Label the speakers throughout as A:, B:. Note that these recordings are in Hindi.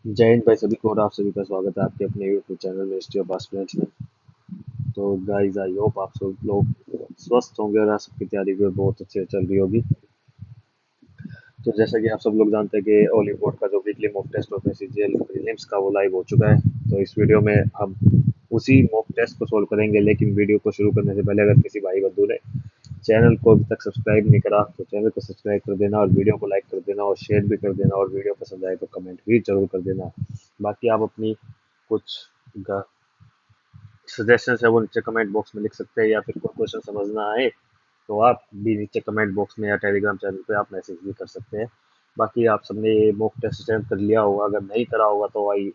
A: जय हिंद भाई सभी को और आप सभी का स्वागत है आपके अपने यूट्यूब चैनल में हिस्ट्री ऑफ पास्ट में। तो गाइस आई होप आप सब लोग स्वस्थ होंगे और आप सबकी तैयारी भी बहुत अच्छे से चल रही होगी। तो जैसा कि आप सब लोग जानते हैं कि ओली बोर्ड का जो वीकली मॉक टेस्ट होता है सीजीएल प्रीलिम्स का वो लाइव हो चुका है। तो इस वीडियो में हम उसी मॉक टेस्ट को सोल्व करेंगे, लेकिन वीडियो को शुरू करने से पहले अगर किसी भाई बंधु ने चैनल को अभी तक सब्सक्राइब नहीं करा तो चैनल को सब्सक्राइब कर देना और वीडियो को लाइक कर देना और शेयर भी कर देना और वीडियो पसंद आए तो कमेंट भी जरूर कर देना। बाकी आप अपनी कुछ सजेशन है वो नीचे कमेंट बॉक्स में लिख सकते हैं, या फिर कोई क्वेश्चन समझना आए तो आप भी नीचे कमेंट बॉक्स में या टेलीग्राम चैनल पे आप मैसेज भी कर सकते हैं। बाकी आप सबने ये मॉक टेस्ट अटेम्प्ट कर लिया होगा, अगर नहीं करा होगा तो आई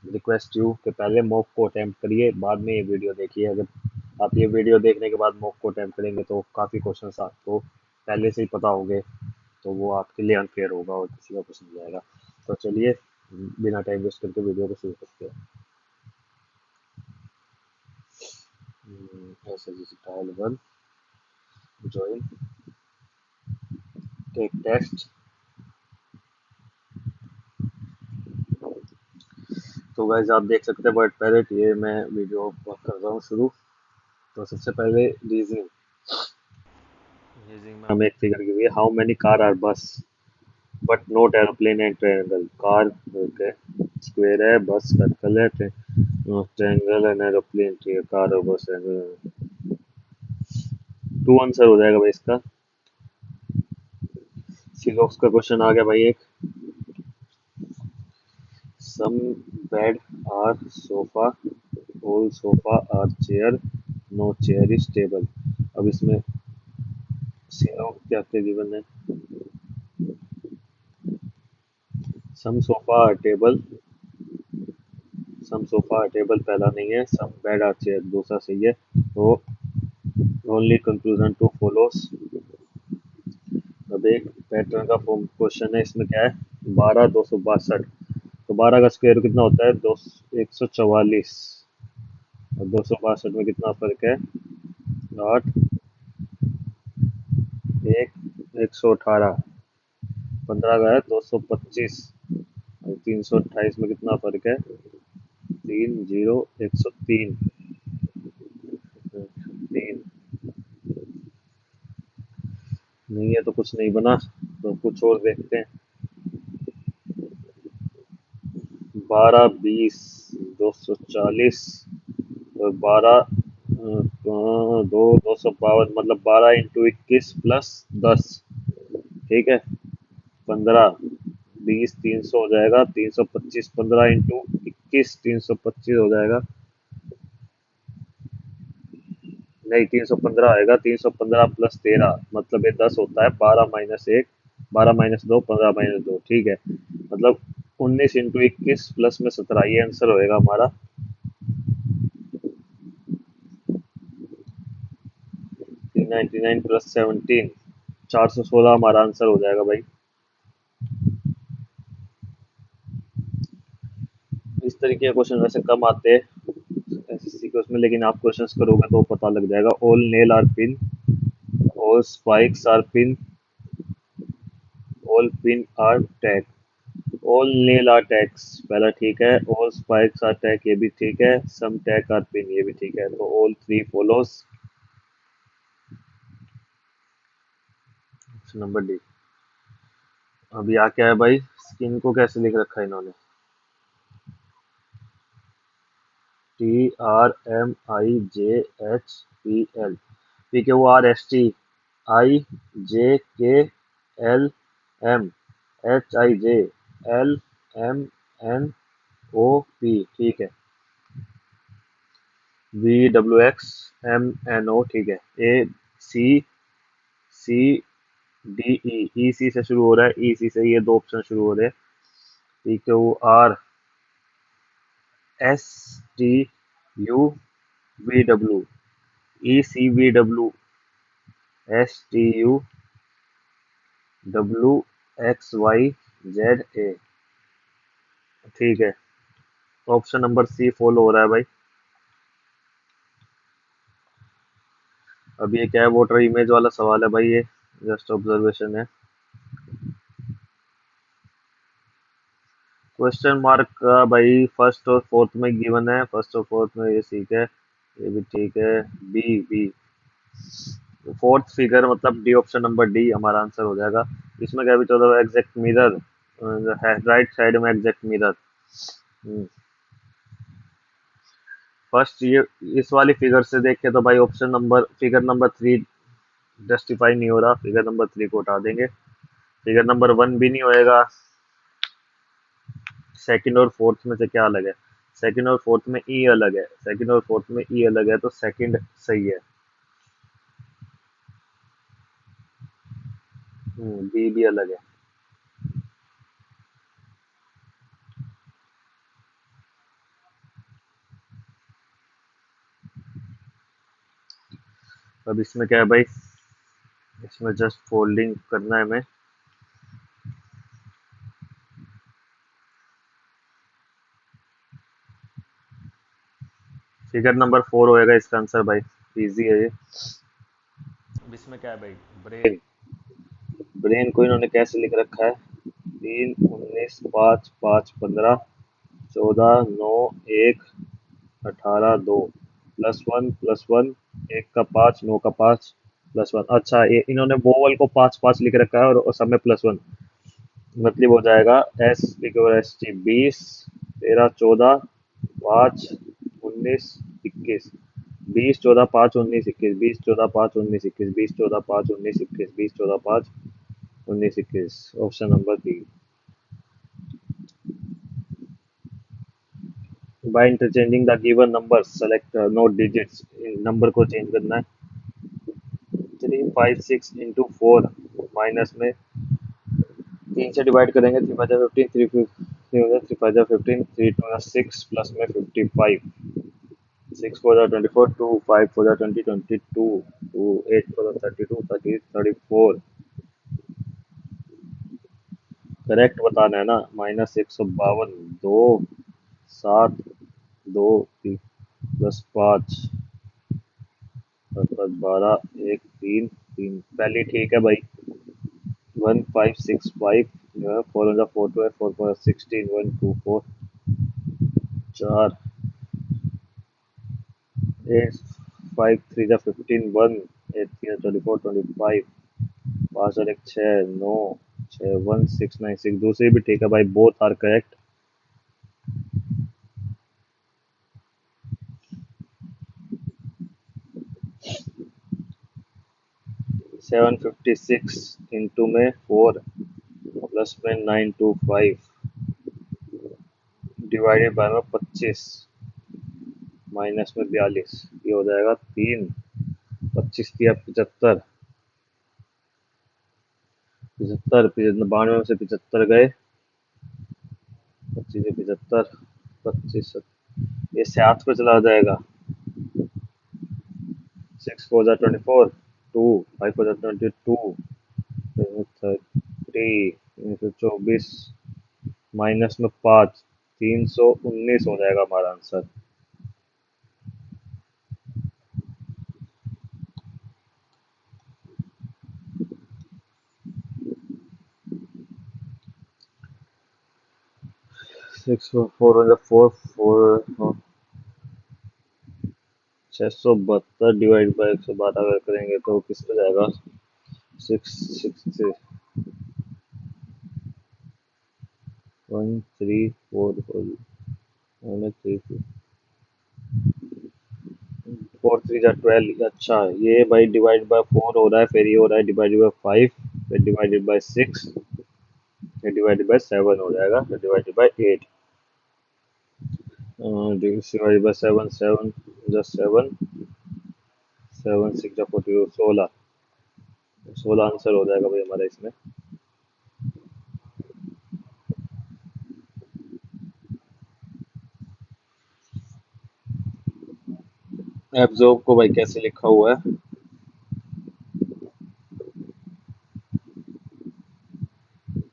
A: रिक्वेस्ट यू कि पहले मॉक को अटेम्प्ट करिए, बाद में ये वीडियो देखिए। अगर आप ये वीडियो देखने के बाद मॉक को अटेम्प्ट करेंगे तो काफ़ी क्वेश्चन आपको पहले से ही पता होंगे, तो वो आपके लिए अनफेयर होगा और किसी का कुछ नहीं जाएगा। तो चलिए बिना टाइम वेस्ट करके वीडियो को शुरू करते हैं। ऐसे जैसे trial one, join, take test. तो गाइस आप देख सकते हैं बट पहले ये मैं वीडियो कर रहा हूँ शुरू। तो सबसे पहले रीजनिंग रीजनिंग में हमें एक फिगर गी हुई है, हाउ मेनी कार आर बस but not aeroplane and triangle. Car square है, बस सर्कल है, ट्रायंगल एंड एरोप्लेन कार और बस। टू आंसर हो जाएगा भाई इसका। सिलॉक्स का क्वेश्चन आ गया भाई एक, some bed are sofa, all sofa are chair, no chair is table. अब इसमें सिलॉक्स क्या क्या गिवन है, some sofa are table, some sofa are table पहला नहीं है, सम बेड आर चेयर दूसरा सही है। तो ओनली कंक्लूजन टू फॉलोस। अब एक पैटर्न का फॉर्म क्वेश्चन है, इसमें क्या है, 12 262। तो 12 का स्क्वायर कितना होता है, 144, और 262 में कितना फर्क है, 8, 1, 118। 15 का है 225 और 328 में कितना फर्क है, 3, 0, 103। 3 नहीं है तो कुछ नहीं बना, तो कुछ और देखते हैं। 12, 20, 240 और 12, 252, मतलब 12 × 21 + 10। ठीक है, 15, 20, 300 हो जाएगा, 325, 15 × 21, 325 हो जाएगा। नहीं, 315 आएगा, 315 + 13 मतलब ये 10 होता है, 12 - 1, 12 - 2, 15 - 2, ठीक है। मतलब 19 × 21 प्लस में 17, ये आंसर होएगा हमारा। 399 + 17, 416 हमारा आंसर हो जाएगा भाई। इस तरीके के क्वेश्चन वैसे कम आते हैं एसएससी के उसमें, लेकिन आप क्वेश्चंस करोगे तो पता लग जाएगा। All nail are pin, all spikes are pin, all pin are tag. All nail are tags पहला ठीक है, ऑल स्पाइक्स आर टैग ये भी ठीक है, सम टैग आर पिन ये भी ठीक है, तो all three follows. Number D. अब यहाँ क्या है भाई, स्किन को कैसे लिख रखा है इन्होंने, TRMIJHPL, PQRSTIJKLMNOP, ठीक है। VWXMNO, ठीक है। ACCDE, ई सी से शुरू हो रहा है, ई सी से ये दो ऑप्शन शुरू हो रहे हैं। PQRSTUVW, ECVWSTUWXYZA, ठीक है। तो ऑप्शन नंबर सी फॉलो हो रहा है भाई। अब ये क्या है, वोटर इमेज वाला सवाल है भाई, ये जस्ट ऑब्जर्वेशन है। क्वेश्चन मार्क का भाई फर्स्ट और फोर्थ में गिवन है, फर्स्ट और फोर्थ में, ये ठीक है, ये भी ठीक है। बी बी फोर्थ फिगर मतलब डी, ऑप्शन नंबर डी हमारा आंसर हो जाएगा। इसमें क्या भी चल रहा है, एग्जैक्ट मिरर है राइट साइड में, एग्जैक्ट मिरर। फर्स्ट ये इस वाली फिगर से देख के तो भाई option number figure number 3 justify नहीं हो रहा, फिगर नंबर 3 को उठा देंगे। फिगर नंबर 1 भी नहीं होएगा। सेकंड और फोर्थ में से क्या अलग है? सेकंड और फोर्थ में ई अलग है, सेकंड और फोर्थ में ई अलग है, तो सेकंड सही है। बी भी अलग है। अब इसमें क्या है भाई, इसमें जस्ट फोल्डिंग करना है हमें। फिगर नंबर 4 होएगा इसका आंसर भाई, इजी है ये। अब इसमें क्या है भाई, ब्रेन। ब्रेन को इन्होंने कैसे लिख रखा है? 3 19 5 5 15 14 9 1 18 2 +1 1 का 5 9 का 5 +1। अच्छा, ये इन्होंने वोवल को 5 5 लिख रखा है और सब में +1, मतलब हो जाएगा S, 20 13 14 5 19 21। 20 14 5 19 21, 20 14 5 19 21, 20 14 5 19 21, 20 14 5 19 21, option number 3। By interchanging the given number select note digits, number को चेंज करना है। 356 इंटू 4 माइनस में 3 से डिवाइड करेंगे, 3 5 15, 3 3 2 6 प्लस में 55, 6 4 24, 2 5 4 20 22, 2 8 4 32 30 34। करेक्ट बताना है ना। -152, 2 7 2 3 +5 12 1 3 3, पहले ठीक है भाई। 1565 जो है, 4 4 4 4 16 1 2 4 4 8 5 3 15 1 8 3 24 25 5 और 1 6 9 6 1 6 9 6, दूसरी भी ठीक है भाई, बोथ आर करेक्ट। 756 इंटू में 4 प्लस में 925 डिवाइडेड बाय में 25 माइनस में 42, ये हो जाएगा 3। 25 दिया 75, 75 92 में से 75 गए, 25 75 25, ये 7 पे चला जाएगा। 6 4 24, 2 5 4 22, 30 माइनस में 5, 319 हो जाएगा हमारा answer. Six four four four 672 divide by 112 अगर करेंगे तो किस पे जाएगा? 661 3 4 4 3 जा 12। अच्छा, ये भाई डिवाइड बाय 4 हो रहा है, फिर ये हो रहा है डिवाइडेड बाय 5, फिर डिवाइडेड बाय 6, फिर डिवाइडेड बाय 7 हो जाएगा, फिर divided by 8, divided by 7 7 7 7 6 42, 16, 16 answer हो जाएगा भाई हमारा इसमें। एब्जॉर्ब को भाई कैसे लिखा हुआ है?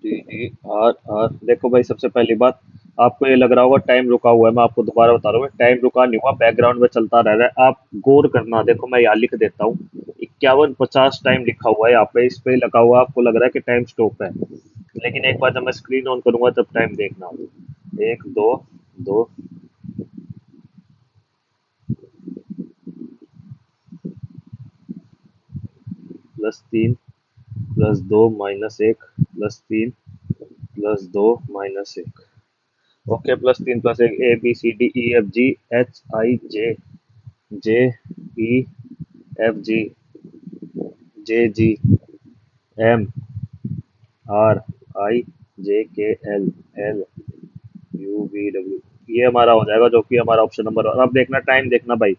A: D D R R. देखो भाई, सबसे पहली बात, आपको ये लग रहा होगा टाइम रुका हुआ है, मैं आपको दोबारा बता रहा हूँ, टाइम रुका नहीं हुआ, बैकग्राउंड में चलता रह रहा है। आप गौर करना, देखो मैं यहाँ लिख देता हूँ, 51 50 टाइम लिखा हुआ है यहाँ पे, इस पे लगा हुआ है, आपको लग रहा है कि टाइम स्टॉप है, लेकिन एक बार जब मैं स्क्रीन ऑन करूंगा तब टाइम देखना। एक दो, दो प्लस तीन प्लस दो माइनस एक प्लस तीन प्लस दो माइनस एक। ओके, प्लस तीन प्लस एक, A B C D E F G H I J, J E F G, J G M R I J K L, L U V W. ये हमारा हो जाएगा, जो कि हमारा ऑप्शन नंबर। और अब देखना टाइम, देखना भाई।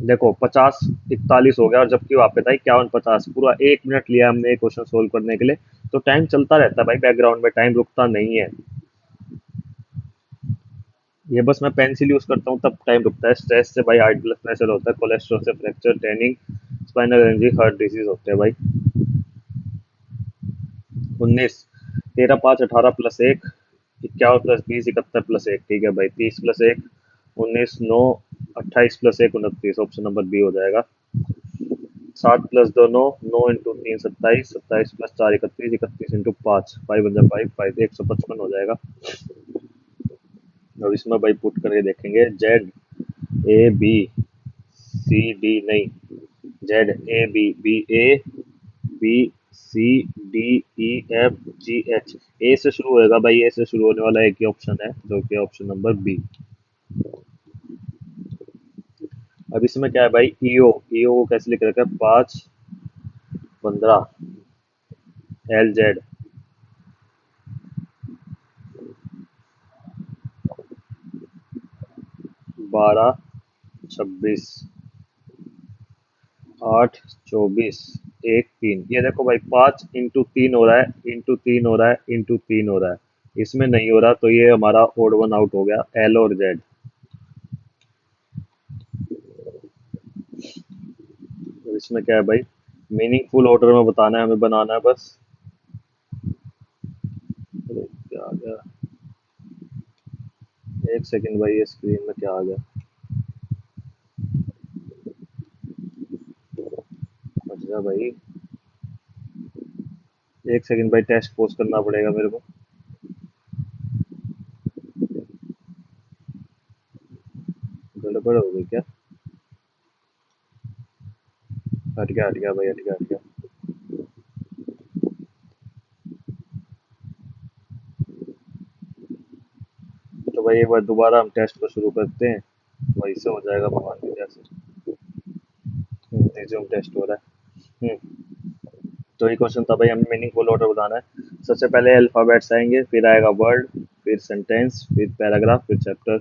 A: देखो 50 41 हो गया, और जबकि वहां पे था 51 50। पूरा 1 मिनट लिया हमने क्वेश्चन सोल्व करने के लिए। तो टाइम चलता रहता है भाई, बैकग्राउंड में टाइम रुकता नहीं है। ये बस मैं पेंसिल यूज करता हूँ तब टाइम रुकता है। स्ट्रेस से भाई हाई ब्लड प्रेशर होता है, कोलेस्ट्रॉल से fracture, tanning, spinal injury, heart disease होते हैं भाई। 19, 13 5 18 प्लस एक, 51 प्लस 20 71 प्लस एक। ठीक है भाई, 30 plus 1 19, 9 28 plus 1 29। Option number B हो जाएगा। 7 प्लस 2 9, 9 इंटू 3 27, 27 प्लस 4 31, 31 इंटू 5, 5 1 5 155 हो जाएगा। अब इसमें भाई पुट करके देखेंगे। Z A B C D नहीं, Z A B, B A B C D E F G H. A से शुरू होएगा भाई, ए से शुरू होने वाला एक ही ऑप्शन है, जो कि ऑप्शन नंबर बी। अब इसमें क्या है भाई, ईओ, ईओ को कैसे लिख रखा है, 5 15 एल जेड 12 26 8 24 1 3। ये देखो भाई, 5 इंटू 3 हो रहा है, इंटू 3 हो रहा है, इंटू 3 हो रहा है। इसमें नहीं हो रहा, तो ये हमारा ओड वन आउट हो गया, एल और जेड। तो इसमें क्या है भाई, मीनिंगफुल ऑर्डर में बताना है हमें, बनाना है बस। अरे क्या आ गया, एक सेकंड भाई, ये स्क्रीन में क्या आ गया। अच्छा भाई, एक सेकंड भाई, टेस्ट पोस्ट करना पड़ेगा मेरे को। गड़बड़ हो गई क्या? हट गया भाई, हट गया, हट गया। तो भाई एक बार दोबारा हम टेस्ट को शुरू करते हैं, वही से हो जाएगा भगवान की दया से। रिज्यूम टेस्ट हो रहा है। तो ये क्वेश्चन था भाई, हमें मीनिंगफुल ऑर्डर बताना है। सबसे पहले अल्फाबेट्स आएंगे, फिर आएगा वर्ड, फिर सेंटेंस, फिर पैराग्राफ, फिर चैप्टर।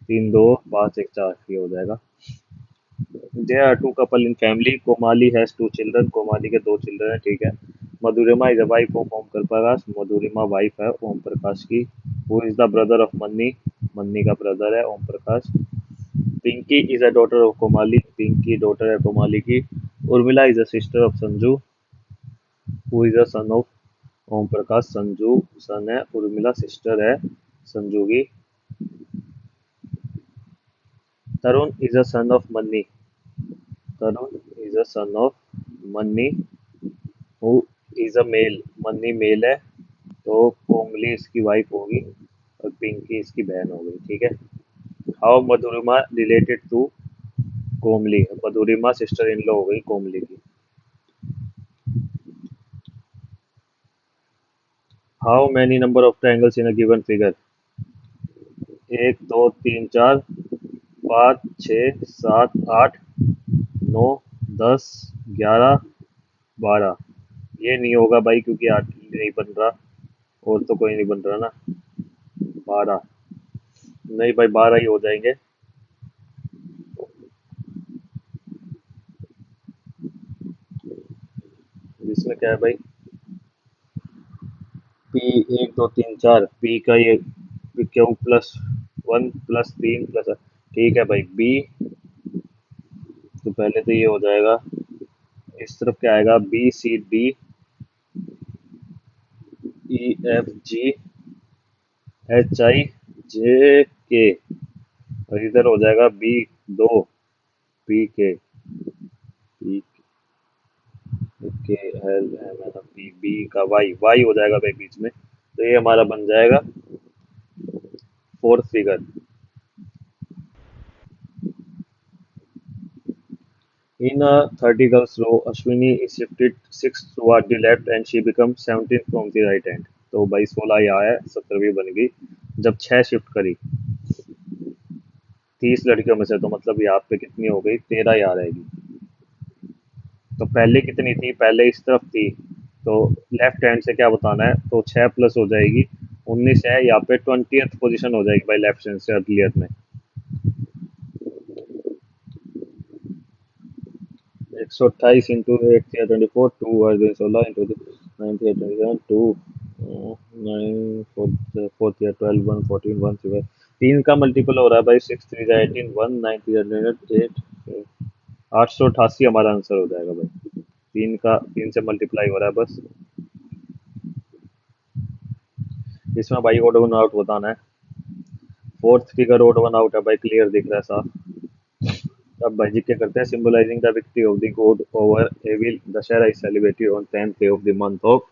A: 3 2 5 1 4, ये हो जाएगा। There are two couple in family, Komali has two children, Komali के दो चिल्ड्रन है। ठीक है। Madhurima is a wife of Om Prakash, Madhurima wife है ओम प्रकाश की। Who is the brother of Manni, Manni का ब्रदर है Om Prakash. Pinky is a daughter of Komali, Pinky daughter है कोमाली की। Urmila is a sister of Sanju, who is a son of Om प्रकाश, संजू सन है, उर्मिला सिस्टर है संजू की। तरुण इज अ सन ऑफ मन्नी, तरुण इज अ सन ऑफ मन्नी। हु इज अ मेल, मन्नी मेल है, तो कोमली इसकी वाइफ होगी, और पिंकी इसकी बहन हो गई। ठीक है। How Madhurima related to Komali, Madhurima sister in law हो गई कोमली की। How many number of triangles in a given figure, 1 2 3 4 5 6 7 8 9 10 11 12। ये नहीं होगा भाई, क्योंकि 8 नहीं बन रहा, और तो कोई नहीं बन रहा ना। 12 नहीं भाई, 12 ही हो जाएंगे। इसमें क्या है भाई, पी 1 2 3 4, पी का ये क्यू +1 +3 +। ठीक है भाई, बी। तो पहले तो ये हो जाएगा, इस तरफ क्या आएगा, B C D E F G H I J K. और इधर हो जाएगा B 2 P K, P K L M N P, B का वाई, वाई हो जाएगा भाई बीच में। तो ये हमारा बन जाएगा fourth figure. In a 30 girls row, Ashwini is shifted 6 toward the left and she becomes 17 from the right hand. तो भाई 16 यहाँ है, 17वीं बन गई जब 6 शिफ्ट करी 30 लड़कियों में से, तो मतलब यहाँ पे कितनी हो गई, 13 यहाँ रहेगी। तो पहले कितनी थी, पहले इस तरफ थी, तो लेफ्ट हैंड से क्या बताना है, तो 6 प्लस हो जाएगी 19 है, यहाँ पे 20th पोजीशन हो जाएगी भाई लेफ्ट हैंड से अर्लियर में। 128 इंटू 8 24 2 और 16 इंटू 9 2 9 4 12 1 14 1 7 तीन का मल्टीपल हो रहा है भाई, 6 3 18 1 9 3 8 888 हमारा आंसर हो जाएगा भाई। तीन का तीन से मल्टीप्लाई हो रहा है बस। इसमें भाई ओड वन आउट बताना है, fourth figure odd one out है भाई, क्लियर दिख रहा है साफ। अब भाई जी क्या करते हैं, symbolising the victory of the god over evil, Dussehra is celebrated on 10th day of the month of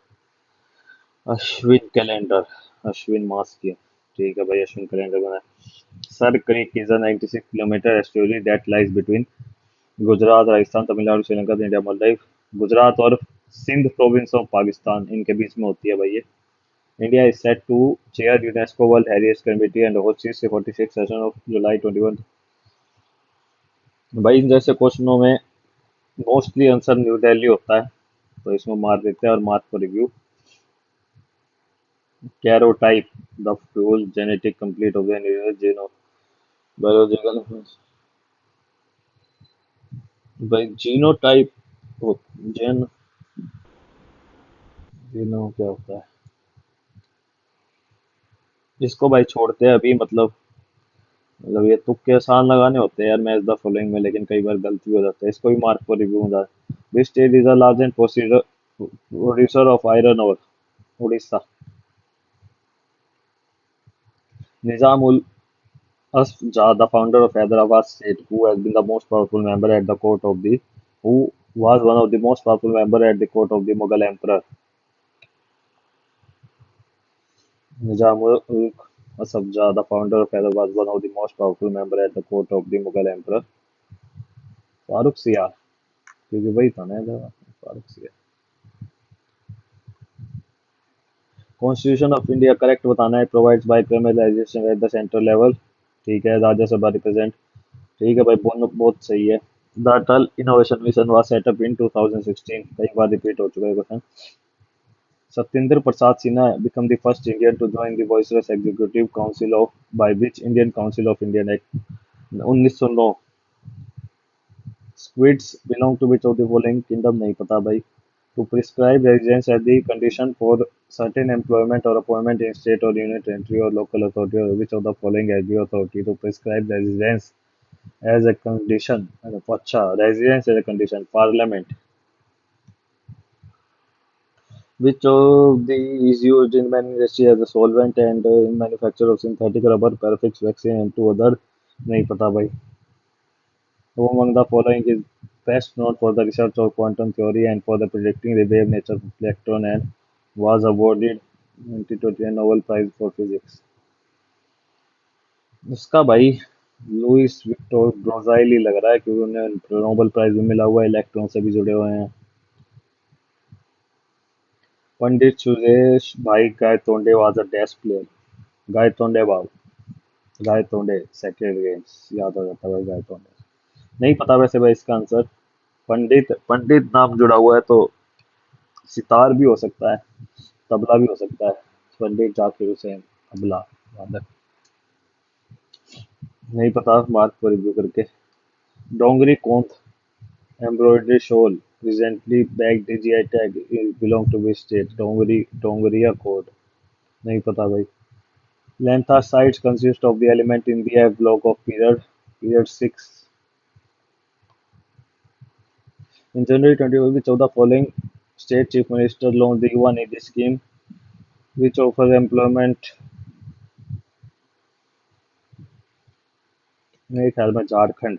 A: Ashwin calendar, Ashwin मास की। ठीक है भाई, अश्विन कैलेंडर बना है। Sir Creek is a 96 kilometre estuary that lies between Gujarat, Rajasthan, Tamil Nadu, Sri Lanka, India, Maldives. Gujarat और सिंध प्रोविंस ऑफ पाकिस्तान, इनके बीच में होती है भाई ये। India is set to chair UNESCO World Heritage Committee and host its 46 session of July 21। भाई इन जैसे क्वेश्चनों में मोस्टली आंसर न्यू दिल्ली होता है, तो इसमें मार देते हैं और mark for review. Karyotype the full genetic complete हो गया जीनो बायोलॉजिकल। भाई जीनोटाइप जेन जीनो क्या होता है, इसको भाई छोड़ते हैं अभी, मतलब ये तुक्के आसान लगाने होते हैं यार मैच द फॉलोइंग में, लेकिन कई बार गलती हो जाता है। इसको भी मार्क फॉर रिव्यू में डाल। Which state is the largest producer of iron और, Orissa. Nizam ul Asf Jah, the founder of Hyderabad state, who has been the most powerful member at the court of the, who was one of the most powerful member at the court of the Mughal emperor. Nizamul Asf Jah, the founder of Hyderabad, was one of the most powerful member at the court of the Mughal emperor. Farooq सियार, क्योंकि वही था ना इधर, फारूक सियार। कॉन्स्टिट्यूशन ऑफ इंडिया करेक्ट बताना है, provides by criminalization at the central level. ठीक है, राज्यसभा रिप्रेजेंट। ठीक है भाई, बहुत सही है। The Atal innovation mission was set up in 2016, कई बार रिपीट हो चुका है question. Satyendra Prasad Sinha become the first Indian to join the Viceroy's Executive Council of by which Indian Council of Indian Act 1909। Squids belong to which of the following kingdom, नहीं पता भाई। To prescribe residence as the condition for certain employment or appointment in state or union territory or local authority, or which of the following has the authority to prescribe residence as a condition? अच्छा, residence as a condition, parliament। Which of the is used in many industry as a solvent and in manufacture of synthetic rubber, paraffin, vaccine and two other, नहीं पता भाई। Who among the following is best known for the research of quantum theory and for the predicting the wave nature of electron and was awarded 2020 Nobel Prize for Physics? उसका भाई लुइस विक्टर ब्रोजाइल ही लग रहा है, क्योंकि उन्हें नोबेल प्राइज भी मिला हुआ है, इलेक्ट्रॉन से भी जुड़े हुए हैं। पंडित सुरेश भाई Gaitonde was a dash player, Gaitonde Babu, Gaitonde sacred games याद आ जाता है भाई, गायतोंडे। नहीं पता वैसे भाई इसका आंसर। पंडित पंडित नाम जुड़ा हुआ है, तो सितार भी हो सकता है, तबला भी हो सकता है। पंडित जाकिर हुसैन, तबला वादक। नहीं पता, मार्क को रिव्यू करके। Dongri Kondh embroidery shawl recently bagged the GI tag belong to which state? Dongria Kondh, नहीं पता भाई। Lanthacides consist of the element in the F block of period 6. In January 20, which of the following state chief minister launched the Yuva Nidhi scheme, which offers employment? मेरे ख्याल में Jharkhand.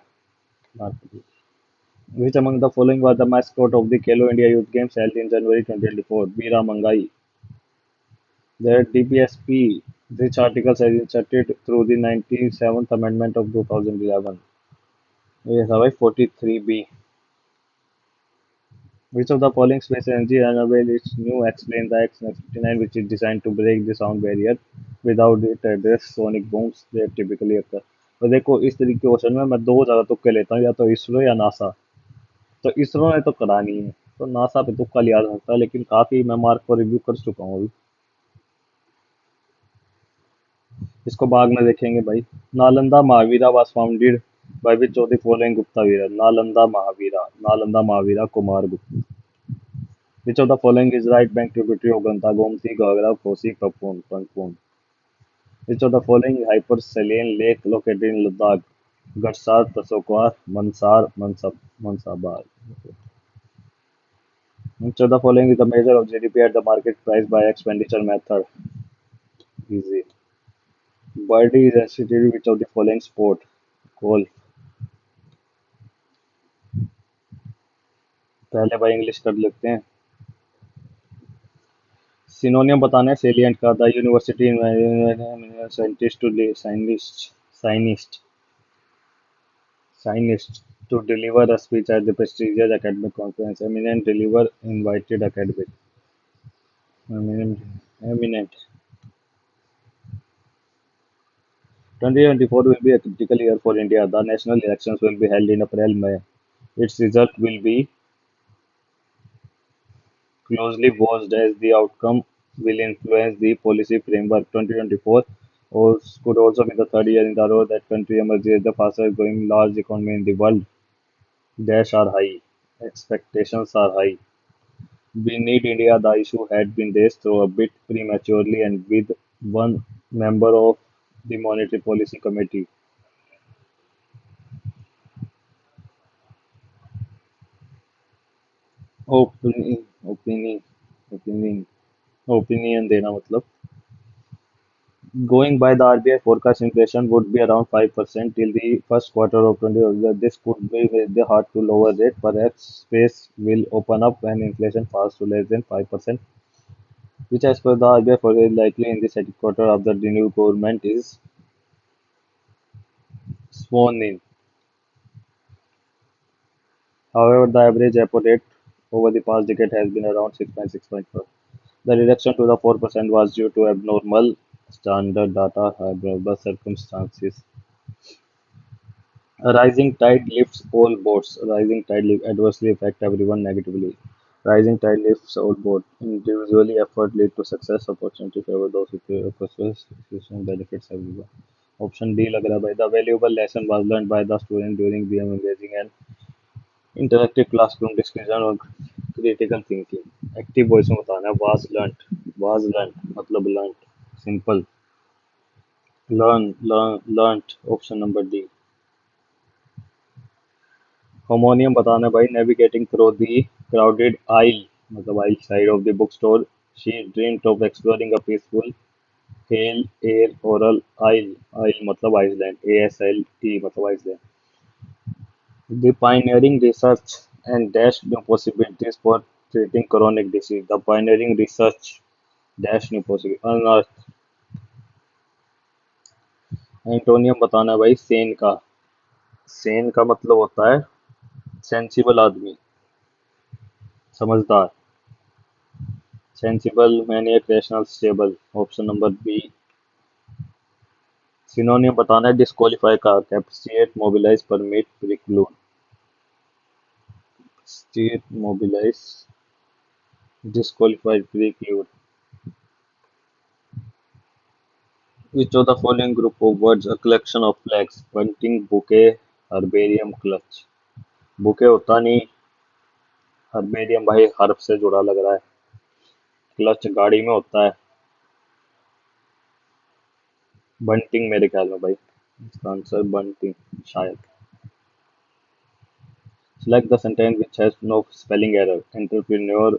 A: Which among the following was the mascot of the Khelo India Youth Games held in January 2024? Veera Mangai। That DPSP, this article is inserted through the 97th Amendment of 2011. Yes, भाई 43B. Which of the following space energy renewable is new? Explain the X59, which is designed to break the sound barrier without it address sonic booms that typically occur. तो देखो इस तरीके के क्वेश्चन में मैं दो जगह तुक्के लेता हूँ, या तो इसरो या नासा। तो इसरो ने तो करा नहीं है, तो नासा पे तुक्का लिया जा सकता है, लेकिन काफी मैं मार्क को रिव्यू कर चुका हूँ अभी। इसको बाद में देखेंगे भाई। Nalanda Mahavira was founded by which of the following Gupta Veera? Nalanda Mahavira Kumar Gupta. Which of the following is right bank tributary of Ganga? Gomti, Gagra, Kosi, Panchpon. Which of the following hypersaline lake located in Ladakh? Gatsar, Tasokar, Mansar, Mansabar. Which of the following is the measure of GDP at the market price by expenditure method? Easy. Birdie is associated with which of the following sport? Golf. पहले भाई इंग्लिश कर लेते हैं। सिनोनियम बताना है सेलिएंट का। The university scientist to scientist scientist to deliver a speech at the prestigious academic conference. Eminent deliver invited academic. Eminent. Eminent. 2024 will be a critical year for India. The national elections will be held in April May. Its result will be closely watched as the outcome will influence the policy framework. 2024 could also be the third year in a row that country emerges as the fastest growing large economy in the world. Dash are high. Expectations are high. We need India. The issue had been raised through a bit prematurely and with one member of the Monetary Policy Committee. Opinion, opinion, opinion, opinion देना मतलब। Going by the RBI forecast, inflation would be around 5% till the first quarter of 2020. This could be very hard to lower rate. Perhaps space will open up when inflation falls to less than 5%, which as per the RBI forecast is likely in the second quarter after the new government is sworn in. However, the average repo rate over the past decade has been around 6.6.4. The reduction to the 4% was due to abnormal standard data, abnormal circumstances. A rising tide lifts all boats. A rising tide adversely affect everyone negatively. Rising tide lifts all boats. Individually, effort lead to success. Opportunity favor those who purpose. Situation benefits everyone. Option D लग रहा है भाई. The valuable lesson was learned by the student during the engaging and interactive classroom discussion और critical thinking. Active voice में बताना है. Was learnt मतलब learnt. Simple. Learnt. Option number D. Homonium बताना है भाई. Navigating through the crowded aisle मतलब aisle side of the bookstore, she dreamt of exploring a peaceful, pale air oral aisle. Aisle मतलब Iceland. ASLE मतलब Iceland. The pioneering research and dashed new possibilities for treating chronic disease. The pioneering research dash new possibilities. Unearth. Antonym बताना है भाई सेन का। सेन का मतलब होता है सेंसिबल आदमी, समझदार। Sensible maniac rational stable. Option number B. Synonym बताना है डिस्क्वालीफाई का। Capacitate, mobilise, permit, preclude. State, mobilise, disqualified, preclude. Which of the following group of words a collection of flags? Bunting, bouquet, herbarium, clutch. Bouquet होता नहीं। हर्बेरियम भाई हर्ब से जुड़ा लग रहा है। क्लच गाड़ी में होता है। बंटिंग मेरे ख्याल में भाई इसका आंसर बंटिंग शायद। Select the sentence which has no spelling error. Entrepreneur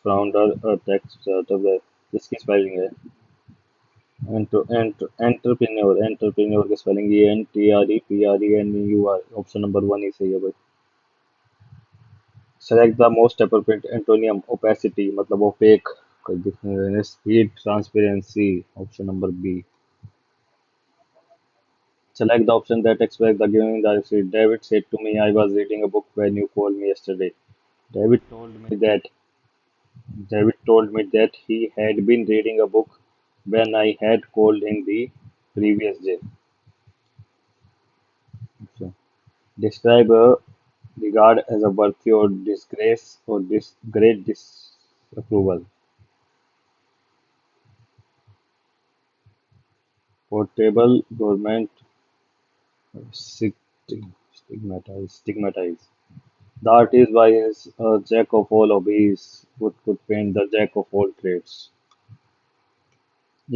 A: founder a tax startup है। इसकी स्पेलिंग है एंटरप्रेन्योर की स्पेलिंग ENTREPRENEUR। ऑप्शन नंबर 1 ही सही है भाई। Select the most appropriate antonym. Opacity मतलब opaque. कोई दिखने देने speed transparency option number B. Select the option that express the given directory. David said to me, I was reading a book when you called me yesterday. David told me that David told me that he had been reading a book when I had called him the previous day. So, describe a regard as a worthy or disgrace or great disapproval. Portable government stigmatize. The artist by is a jack of all hobbies could paint the jack of all trades.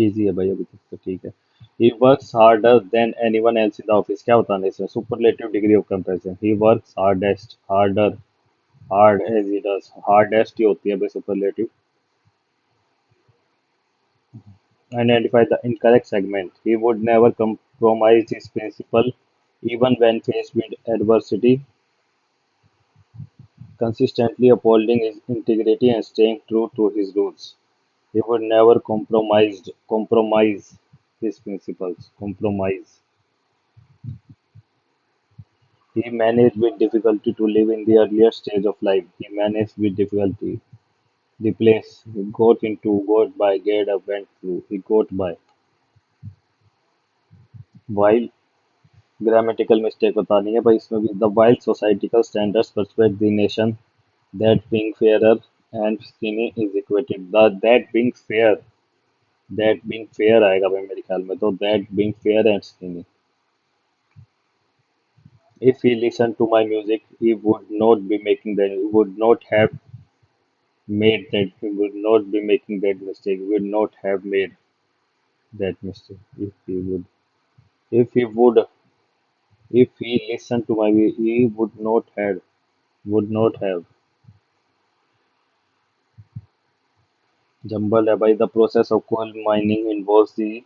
A: Easy है भाई अभी तक तो ठीक है. He works harder than anyone else in the office. क्या बताना है इसमें? Superlative degree of comparison. He works hardest, harder, hard as he does. Hardest ही होती है भाई superlative. Identify the incorrect segment. He would never compromise his principle even when faced with adversity, consistently upholding his integrity and staying true to his rules. He would never compromise his principles. Compromise. He managed with difficulty to live in the earlier stage of life. He managed with difficulty. The place he got into, got by, get up, went through. He got by. While grammatical mistake बतानी है भाई इसमें भी. The while societal standards persuade the nation that being fairer and skinny is equated. That being fair आएगा भाई मेरे ख्याल में तो. That being fair and skinny. If he listened to my music, he would not be making that. He would not have made that. He would not be making that mistake. He would not have made that mistake if he would if he listened to my music, he would not have jumbled by the process of coal mining involves the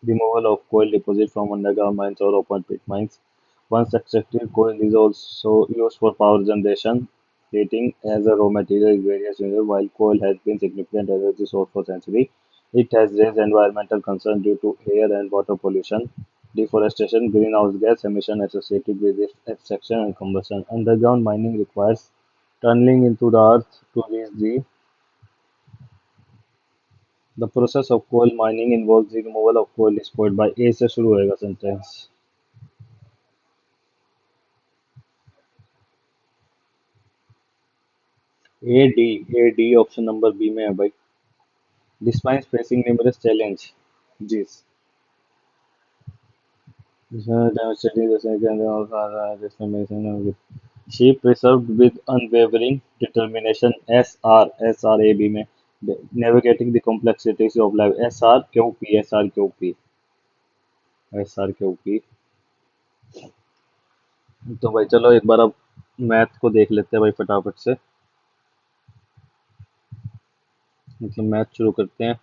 A: removal of coal deposit from underground mines or open pit mines. Once extracted coal is also used for power generation, heating as a raw material in various uses. While coal has been significant energy source for centuries, it has raised environmental concerns due to air and water pollution, deforestation, greenhouse gas emission associated with its extraction and combustion. Underground mining requires tunneling into the earth to reach the process of coal mining involves the removal of coal despoiled by A से शुरू होएगा sentence. A D option number B में है भाई. Despite facing numerous challenges, demonstrating the second of she preserved with unwavering determination SR में navigating the complexities of life. SR तो भाई चलो एक बार अब मैथ को देख लेते हैं भाई फटाफट से. मतलब मैथ शुरू करते हैं.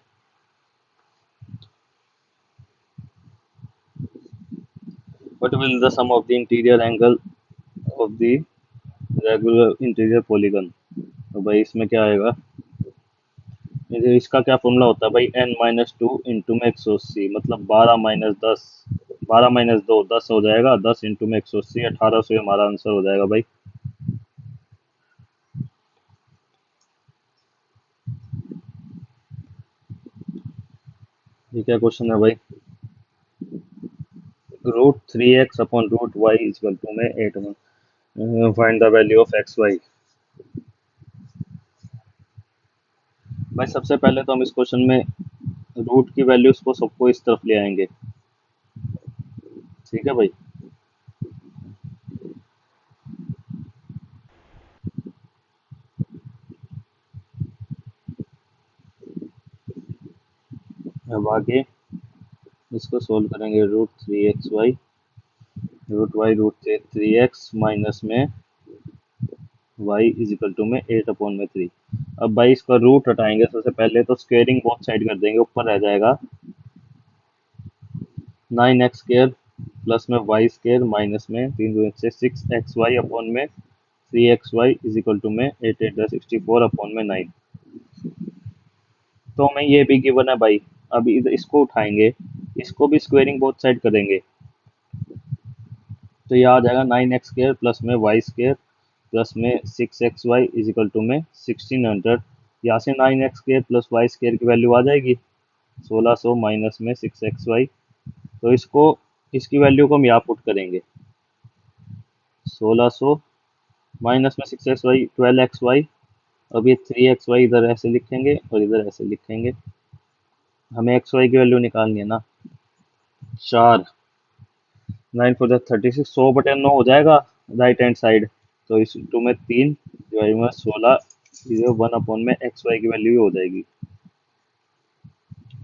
A: What will the sum of the interior angle of the regular interior polygon. तो भाई इसमें क्या आएगा? इसका क्या फॉर्मूला होता है भाई? n-2 इंटू में 180 मतलब 12 - 10 12 - 2 10 हो जाएगा. 10 इंटू में 180 1800 हमारा आंसर हो जाएगा भाई. ये क्या क्वेश्चन है भाई? √3x/√y इक्वल टू में 8. Find the value of xy. भाई सबसे पहले तो हम इस क्वेश्चन में रूट की वैल्यूज को सबको इस तरफ ले आएंगे. ठीक है भाई. अब आगे इसको सोल्व करेंगे. √3xy √3x माइनस में y इज इक्वल टू में 8/3. अब भाई इसका रूट हटाएंगे सबसे पहले तो स्क्वेयरिंग बोथ साइड कर देंगे. ऊपर रह जाएगा 9x² प्लस में y² माइनस में 3×6 6xy/में 3xy इज इक्वल टू में 8 × 8 = 64/9. तो हमें ये भी गिवन है भाई। अभी इसको उठाएंगे, इसको भी स्क्वेयरिंग बोथ साइड करेंगे, तो ये आ जाएगा 9x² प्लस में y² प्लस में 6xy इजिकल टू में 1600। यहाँ से 9x² प्लस y² की वैल्यू आ जाएगी 1600 माइनस में 6xy। तो इसको, इसकी वैल्यू को हम यहाँ पुट करेंगे, 1600 माइनस में 6xy 12xy। अब ये 3xy इधर ऐसे लिखेंगे और इधर ऐसे लिखेंगे। हमें xy की वैल्यू निकालनी है ना। 4 9 4 36, 100/9 हो जाएगा राइट हैंड साइड। तो इस टू में 3 डिवाइड में 16, ये 1 में एक्स वाई की वैल्यू हो जाएगी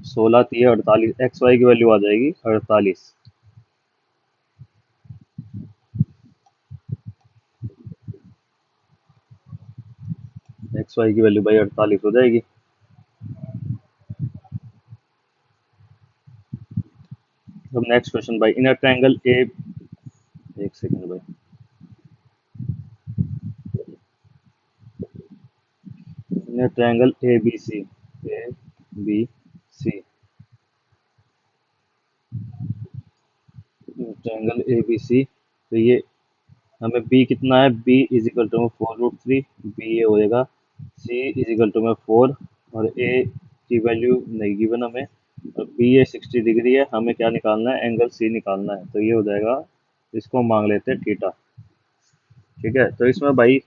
A: 16 3 48, एक्स वाई की वैल्यू आ जाएगी 48। एक्स वाई की वैल्यू भाई 48 हो जाएगी। अब नेक्स्ट क्वेश्चन भाई, इन अ ट्रायंगल ए, एक सेकंड भाई, in a triangle A B C, A B C, triangle A B C, तो ये हमें b कितना है, b इज इक्वल टू में 4√3, b ये हो जाएगा, c इज इक्वल टू में 4, और a की वैल्यू नहीं गिवन हमें, और b ये 60 डिग्री है, हमें क्या निकालना है, एंगल c निकालना है, तो ये हो जाएगा, इसको मांग लेते हैं थीटा। ठीक है, तो इसमें भाई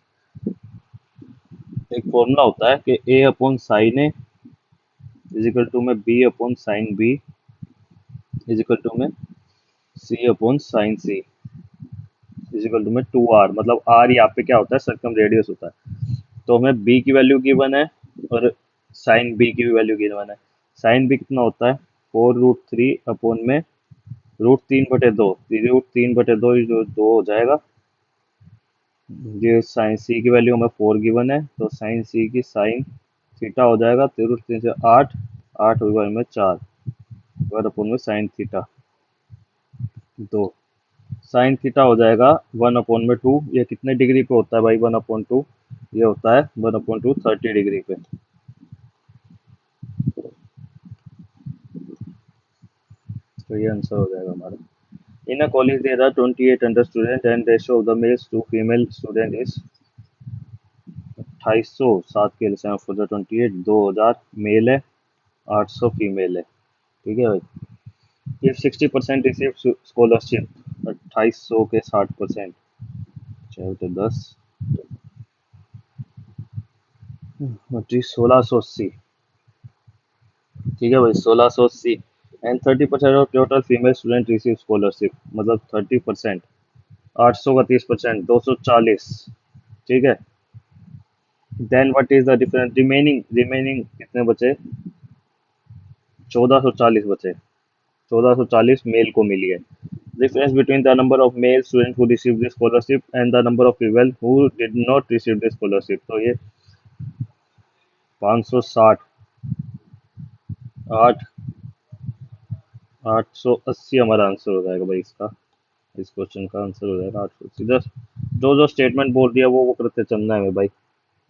A: एक फॉर्मूला होता है कि a upon sine A is equal to में b upon sine b is equal to में c upon sine c is equal to में 2r, मतलब r यहाँ पे क्या होता है, सर्कम रेडियस होता है। तो हमें b की वैल्यू गिवन है और साइन b की भी वैल्यू गिवन है। साइन b कितना होता है, 4√3 अपॉन में √3/2, √3/2 जो 2 हो जाएगा। ये साइन c की वैल्यू हमें 4 गिवन है, तो साइन c की साइन थीटा हो जाएगा 3 से 8, 8 होगा में 4 अपॉन में साइन थीटा 2, साइन थीटा हो जाएगा 1/2। ये कितने डिग्री पे होता है भाई, 1/2, ये होता है 1/2 30 डिग्री पे। तो ये आंसर हो जाएगा हमारा। In a college there are 2800 student and ratio of the males to female student is 2800, 7 के लिए 28, 2000 मेल है, 800 फीमेल है। ठीक है भाई। इफ 60% रिसीव स्कॉलरशिप, 2800 के 60%, चाहे तो 10 1680। ठीक है भाई, 1680 and 30% of total female student receive scholarship, मतलब 30%, 800 का 30%, 240। ठीक है, then what is the difference, remaining, remaining कितने बचे, 1440 बचे, 1440 मेल को मिली है। Difference between the number of male student who receive the scholarship and the number of female who did not receive the scholarship, तो ये 560, 8 880 हमारा आंसर हो जाएगा भाई इसका। इस क्वेश्चन का आंसर हो जाएगा 880। सीधा जो जो स्टेटमेंट बोल दिया वो करते चलना है भाई,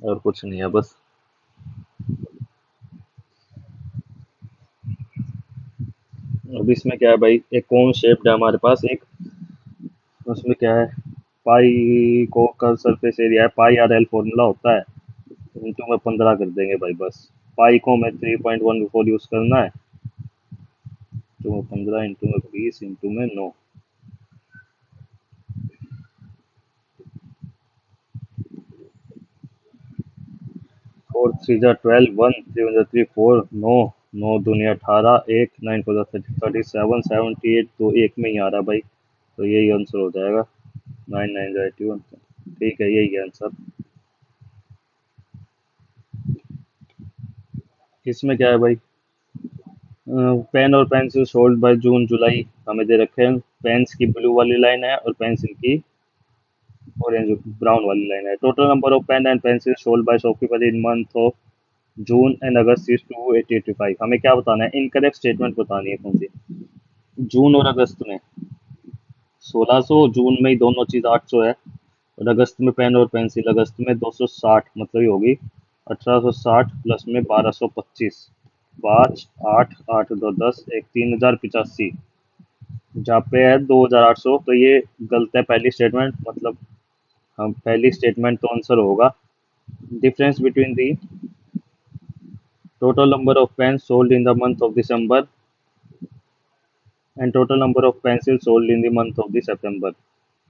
A: और कुछ नहीं है बस। अब इसमें क्या है भाई, एक कौन शेप्ड है हमारे पास एक, उसमें क्या है, पाई को का सरफेस एरिया है, पाई आर एल फॉर्मूला होता है, इंटू में 15 कर देंगे भाई बस। पाई को हमें 3.14 यूज करना है, तो 15 इंटू में 20 इंटू में 9, 4 3 12, 1 3 3 4, 9 9 दूनी 18, 1 9 4 37, 78, तो एक में ही आ रहा भाई, तो यही आंसर हो जाएगा 9 9 81। ठीक है, यही आंसर। इसमें क्या है भाई, पेन और पेंसिल सोल्ड बाय जून जुलाई हमें दे रखे हैं। पेन्स की ब्लू वाली लाइन है और पेंसिल की ऑरेंज ब्राउन वाली लाइन है। Total number of pen and pencil sold by shopkeeper in month of June and August is 280-85। हमें क्या बताना है, इनकरेक्ट स्टेटमेंट बतानी है कौन सी, जून और अगस्त में 1600, जून में ही दोनों चीज 800 है, और अगस्त में पेन और पेंसिल अगस्त में 260, मतलब ये होगी 1860 प्लस में 1225। पाँच आठ आठ दो दस एक 3085, जहाँ पे है 2800, तो ये गलत है पहली स्टेटमेंट, मतलब हम पहली स्टेटमेंट तो आंसर होगा। Difference between the total number of pen sold in the month of December and total number of pencil sold in the month of the September.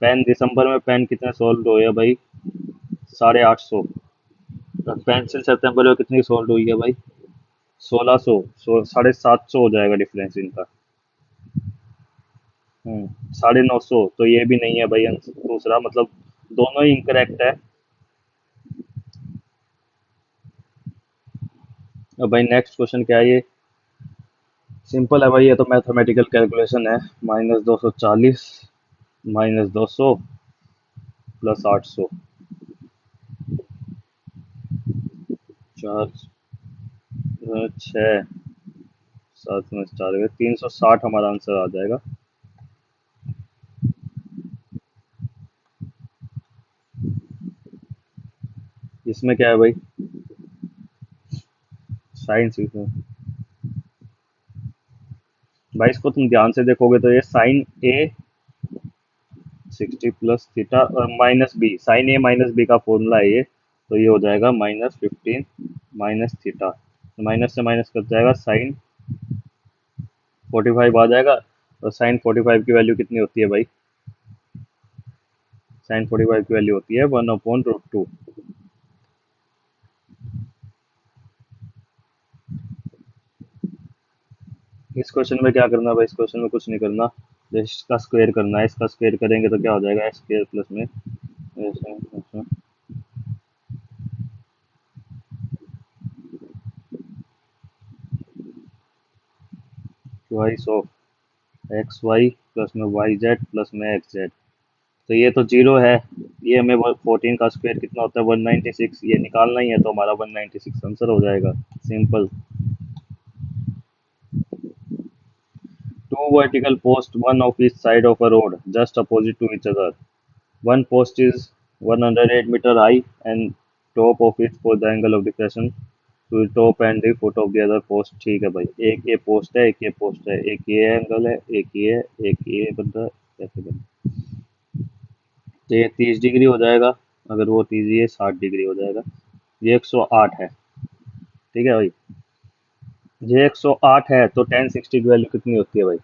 A: Pen दिसंबर में पेन कितने सोल्ड हुए हैं भाई? 850। पेंसिल सितंबर में कितनी सोल्ड हुई है भाई? 1600। 750 हो जाएगा डिफरेंस इनका। 950। तो ये भी नहीं है भाई दूसरा, मतलब दोनों ही इनकरेक्ट है। अब भाई नेक्स्ट क्वेश्चन क्या है ये? सिंपल है भाई, ये तो मैथमेटिकल कैलकुलेशन है। -240 -200 +800। चार छः 7 में 4 गए, 360 हमारा आंसर आ जाएगा। इसमें क्या है भाई? साइंस इसमें भाई, इसको तुम ध्यान से देखोगे तो ये साइन ए 60 + थीटा और -b, साइन ए -b का फॉर्मूला है ये। तो ये हो जाएगा -15 -थीटा, माइनस से माइनस कट जाएगा, साइन 45 आ जाएगा। और साइन 45 की वैल्यू कितनी होती है भाई? साइन 45 की वैल्यू होती है 1/√2। इस क्वेश्चन में क्या करना है भाई? इस क्वेश्चन में कुछ नहीं करना, इसका स्क्वायर करना है। इसका स्क्वायर करेंगे तो क्या हो जाएगा? एक्स स्क्वायर प्लस में twice of X Y plus में वाई जेड प्लस में एक्स जेड। तो ये तो जीरो है। ये हमें 14 का स्क्वायर कितना होता है? 196। ये निकालना ही है तो हमारा 196 आंसर हो जाएगा। Simple. Two vertical post, one of each side of a road just opposite to each other. One post is 108-meter high and top of it for the angle of depression to the top and the foot of the other post। ठीक है भाई, एक ये पोस्ट है, एक ये पोस्ट है, एक ये एंगल है, एक ये है, एक ये बन रहा है, ऐसे बन। तो ये 30 डिग्री हो जाएगा। अगर वो 30, ये 60 डिग्री हो जाएगा। ये 108 है। ठीक है भाई, ये 108 है तो टेन सिक्सटी की वैल्यू कितनी होती है भाई?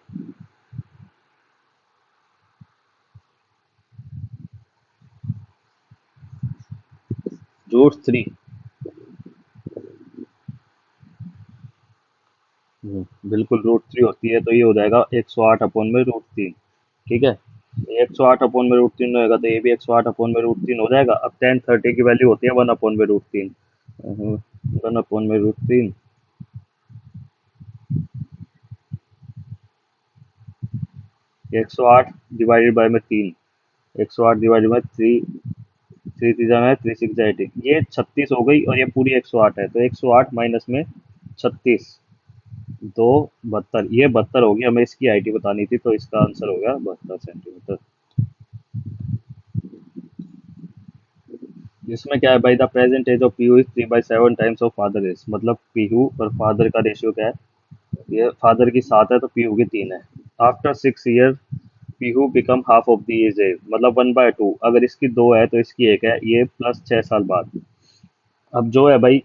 A: √3। बिल्कुल √3 होती है। तो ये हो जाएगा 108/√3। ठीक है, 108/√3 होएगा तो ये भी 108/√3 हो जाएगा। अब टेन थर्टी की वैल्यू होती है 1/√3। 1/√3, 108 डिवाइडेड बाय में 3, 108 डिवाइडेड बाय 3, 3 तीजा में 3 6 18, ये 36 हो गई। और ये पूरी 108 है तो 108 माइनस में 36, 2 72, ये 72 होगी। हमें इसकी हाइट बतानी थी तो इसका आंसर हो गया 72 सेंटीमीटर। इसमें क्या है भाई? The present age of Piyu is 3/7 times of father age. मतलब पीयू और फादर का रेशियो क्या है? ये फादर की 7 है तो पीयू की 3 है। After 6 year Pihu become half of the age, मतलब 1/2। अगर इसकी 2 है तो इसकी 1 है, ये प्लस 6 साल बाद। अब जो है भाई,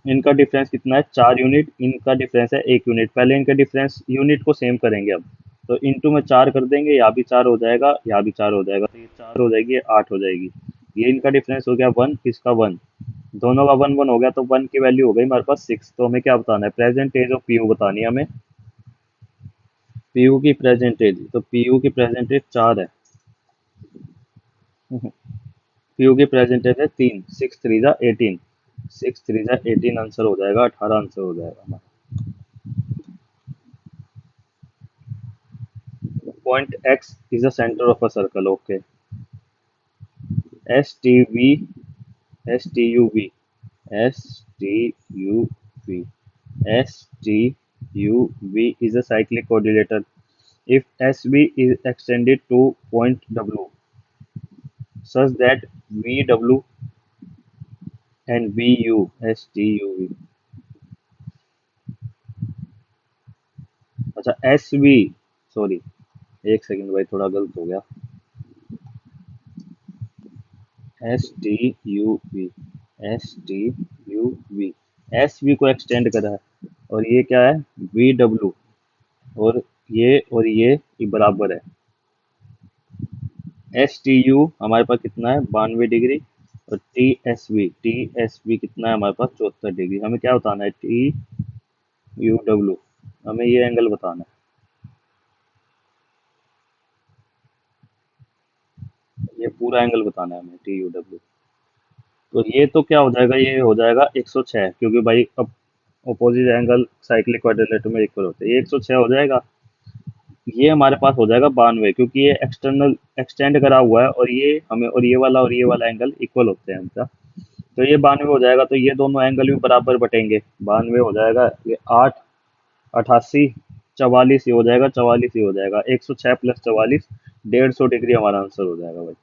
A: इनका डिफरेंस कितना है? 4 यूनिट। इनका डिफरेंस है 1 यूनिट। पहले इनके डिफरेंस यूनिट को सेम करेंगे। अब तो इंटू में 4 कर देंगे, यहाँ भी 4 हो जाएगा, यहाँ भी 4 हो जाएगा, तो ये 4 हो जाएगी, ये 8 हो जाएगी। ये इनका डिफरेंस हो गया 1, इसका 1, दोनों का 1 1 हो गया। तो 1 की वैल्यू हो गई हमारे पास 6। तो हमें क्या बताना है? प्रेजेंट एज ऑफ पीयू बतानी है हमें। पीयू की प्रेजेंट एज, तो पीयू की प्रेजेंट एज 4 है। पीयू की प्रेजेंट एज है 3, 6 3 जा 18, 6 3 जा 18 आंसर हो जाएगा, 18 आंसर हो जाएगा हमारा। Point X is the centre of a circle. Okay, S T V, S T U V, S T U V, S T U V is a cyclic coordinator if SB is extended to point W such that VW and VU, STUV, अच्छा एस वी, सॉरी, एक सेकंड भाई, थोड़ा गलत हो गया। S T U V, S T U V, S V को एक्सटेंड करा है, और ये क्या है, वी डब्ल्यू, और ये बराबर है। एस टी यू हमारे पास कितना है, 92 डिग्री, और टी एस वी कितना है हमारे पास, 74 डिग्री। हमें क्या बताना है, टी यू डब्ल्यू, हमें ये एंगल बताना है, ये पूरा एंगल बताना है हमें, टी यू डब्ल्यू। तो ये तो क्या हो जाएगा, ये हो जाएगा 106, क्योंकि भाई अब अपोजिट एंगल साइक्लिक क्वाड्रिलेटरल में इक्वल होते हैं, ये 106 हो जाएगा। ये हमारे पास हो जाएगा 92, क्योंकि ये एक्सटर्नल एक्सटेंड करा हुआ है, और ये वाला एंगल इक्वल होते हैं इनका। तो ये 92 हो जाएगा, तो ये दोनों एंगल भी बराबर बटेंगे, 92 हो जाएगा, ये 8, 88, 44 ये हो जाएगा, 44 ये हो जाएगा, 106 प्लस 44, 150 डिग्री हमारा आंसर हो जाएगा भाई।